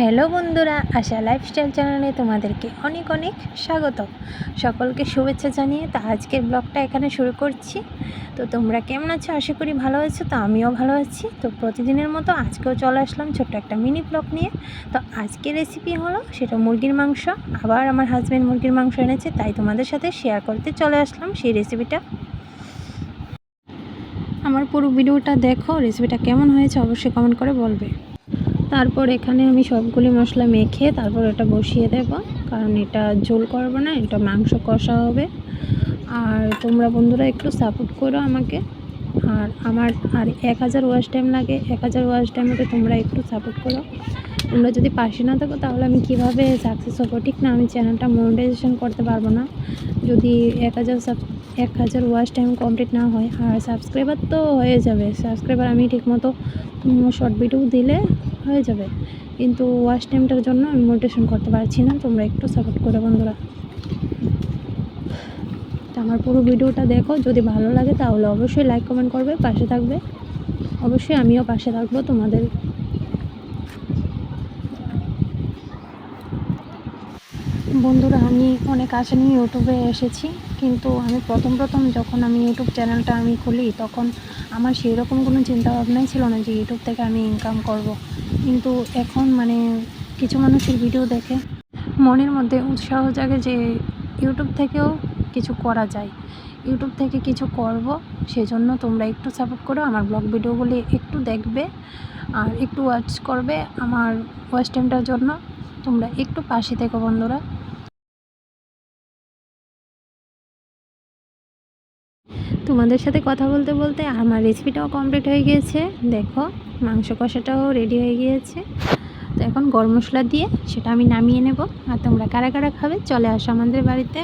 Hello বন্ধুরা, আশা lifestyle চ্যানেলে তোমাদেরকে অনেক অনেক স্বাগত। সকলকে শুভেচ্ছা জানিয়ে তো আজকের ব্লগটা এখানে শুরু করছি। তো তোমরা কেমন আছো? আশা করি ভালো আছো। তো আমিও ভালো আছি। তো প্রতিদিনের মতো আজকেও চলে আসলাম ছোট্ট একটা মিনি ব্লগ নিয়ে। তো আজকের রেসিপি হলো সেটা মুরগির মাংস। আবার আমার হাজব্যান্ড মুরগির মাংস এনেছে, তাই তোমাদের সাথে শেয়ার করতে চলে আসলাম সেই রেসিপিটা। আমার পুরো ভিডিওটা দেখো, রেসিপিটা কেমন হয়েছে অবশ্যই কমেন্ট করে বলবে। তারপর এখানে আমি সবগুলি মশলা মেখে তারপর এটা বসিয়ে দেব, কারণ এটা ঝোল করব না, এটা মাংস কষা হবে। আর তোমরা বন্ধুরা একটু সাপোর্ট করো আমাকে। আমার 1000 ওয়াচ টাইম লাগে, 1000 ওয়াচ টাইমে তোমরা একটু সাপোর্ট করো। তোমরা যদি পাশে না থাকো তাহলে আমি কিভাবে সাকসেস হবো? ঠিক না, আমি চ্যানেলটা মনিটাইজেশন করতে পারবো না যদি 1000 ওয়াচ টাইম কমপ্লিট না হয়। আর সাবস্ক্রাইবার তো হয়ে যাবে, সাবস্ক্রাইবার আমি ঠিকমতো শর্ট ভিডিও দিলে হয়ে যাবে, কিন্তু ওয়াচ টাইমটার জন্য আমি মোটিভেশন করতে পারছি না। তোমরা একটু সাপোর্ট করো বন্ধুরা। তো আমার পুরো ভিডিওটা দেখো, যদি ভালো লাগে তাহলে অবশ্যই লাইক কমেন্ট করবে, পাশে থাকবে। অবশ্যই আমিও পাশে থাকবো তোমাদের। বন্ধুরা, আমি অনেক আশা নিয়ে ইউটিউবে এসেছি, কিন্তু আমি প্রথম যখন আমি ইউটিউব চ্যানেলটা খুলি তখন আমার সেই রকম কোনো চিন্তাভাবনাই ছিল না যে ইউটিউব থেকে আমি ইনকাম করব। কিন্তু এখন কিছু মানুষের ভিডিও দেখে মনের মধ্যে উৎসাহ জাগে যে ইউটিউব থেকেও কিছু করা যায়, ইউটিউব থেকে কিছু করব। সেজন্য তোমরা একটু সাপোর্ট করো, আমার ব্লগ ভিডিওগুলি একটু দেখবে আর একটু ওয়াচ করবে আমার ওয়াচ টাইমটার জন্য। তোমরা একটু পাশে থেকো বন্ধুরা। তোমাদের সাথে কথা বলতে বলতে আমার রেসিপিটাও কমপ্লিট হয়ে গিয়েছে। দেখো, মাংস কষাটাও রেডি হয়ে গিয়েছে। তো এখন গরম মশলা দিয়ে সেটা আমি নামিয়ে নেব। আর তোমরা কারা কারা খাবে চলে আসো আমাদের বাড়িতে।